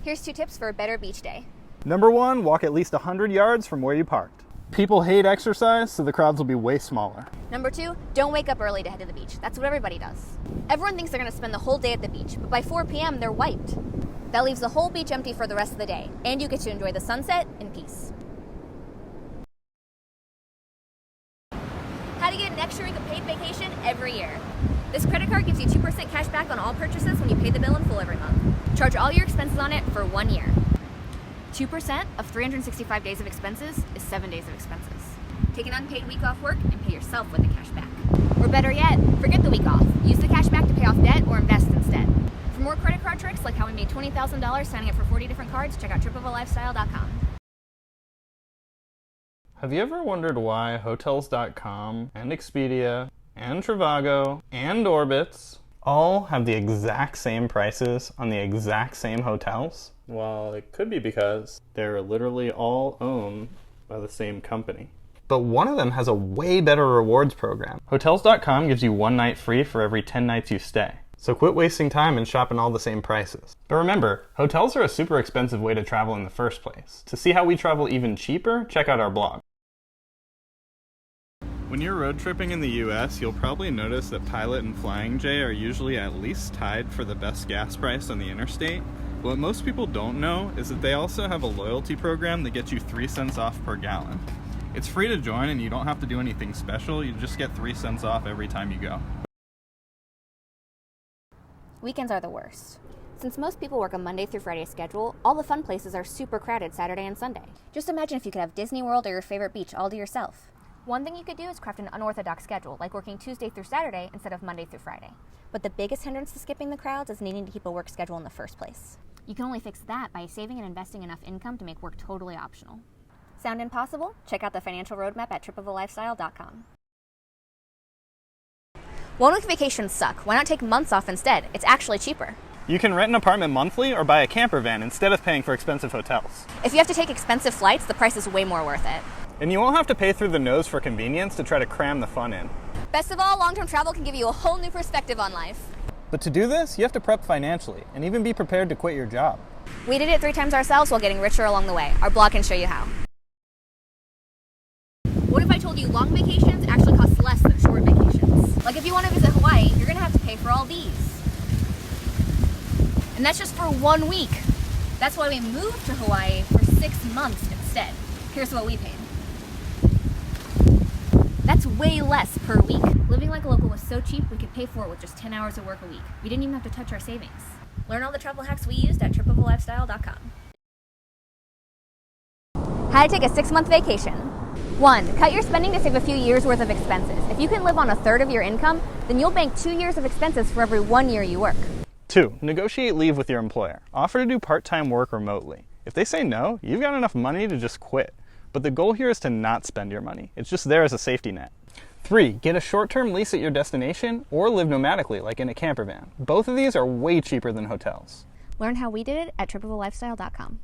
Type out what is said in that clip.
Here's 2 tips for a better beach day. Number 1, walk at least 100 yards from where you parked. People hate exercise, so the crowds will be way smaller. Number 2, don't wake up early to head to the beach. That's what everybody does. Everyone thinks they're going to spend the whole day at the beach, but by 4 p.m. they're wiped. That leaves the whole beach empty for the rest of the day, and you get to enjoy the sunset in peace. How to get an extra week of paid vacation every year. This credit card gives you 2% cash back on all purchases when you pay the bill in full every month. Charge all your expenses on it for 1 year. 2% of 365 days of expenses is 7 days of expenses. Take an unpaid week off work and pay yourself with the cash back. Or better yet, forget the week off. Use the cash back to pay off debt or invest instead. For more credit card tricks like how we made $20,000 signing up for 40 different cards, check out tripovalifestyle.com. Have you ever wondered why Hotels.com and Expedia and Trivago and Orbitz all have the exact same prices on the exact same hotels? Well, it could be because they're literally all owned by the same company. But one of them has a way better rewards program. Hotels.com gives you 1 night free for every 10 nights you stay. So quit wasting time and shopping all the same prices. But remember, hotels are a super expensive way to travel in the first place. To see how we travel even cheaper, check out our blog. When you're road tripping in the US, you'll probably notice that Pilot and Flying J are usually at least tied for the best gas price on the interstate. But what most people don't know is that they also have a loyalty program that gets you 3 cents off per gallon. It's free to join and you don't have to do anything special, you just get 3 cents off every time you go. Weekends are the worst. Since most people work a Monday through Friday schedule, all the fun places are super crowded Saturday and Sunday. Just imagine if you could have Disney World or your favorite beach all to yourself. One thing you could do is craft an unorthodox schedule, like working Tuesday through Saturday instead of Monday through Friday. But the biggest hindrance to skipping the crowds is needing to keep a work schedule in the first place. You can only fix that by saving and investing enough income to make work totally optional. Sound impossible? Check out the financial roadmap at tripovalifestyle.com. 1 week vacations suck. Why not take months off instead? It's actually cheaper. You can rent an apartment monthly or buy a camper van instead of paying for expensive hotels. If you have to take expensive flights, the price is way more worth it. And you won't have to pay through the nose for convenience to try to cram the fun in. Best of all, long-term travel can give you a whole new perspective on life. But to do this, you have to prep financially and even be prepared to quit your job. We did it 3 times ourselves while getting richer along the way. Our blog can show you how. What if I told you long vacations actually cost less than short vacations? Like if you want to visit Hawaii, you're going to have to pay for all these. And that's just for 1 week. That's why we moved to Hawaii for 6 months instead. Here's what we paid. That's way less per week. Living like a local was so cheap, we could pay for it with just 10 hours of work a week. We didn't even have to touch our savings. Learn all the travel hacks we used at tripovalifestyle.com. How to take a 6-month vacation. 1. Cut your spending to save a few years worth of expenses. If you can live on 1/3 of your income, then you'll bank 2 years of expenses for every 1 year you work. 2. Negotiate leave with your employer. Offer to do part-time work remotely. If they say no, you've got enough money to just quit. But the goal here is to not spend your money. It's just there as a safety net. 3. Get a short-term lease at your destination or live nomadically, like in a camper van. Both of these are way cheaper than hotels. Learn how we did it at tripovalifestyle.com.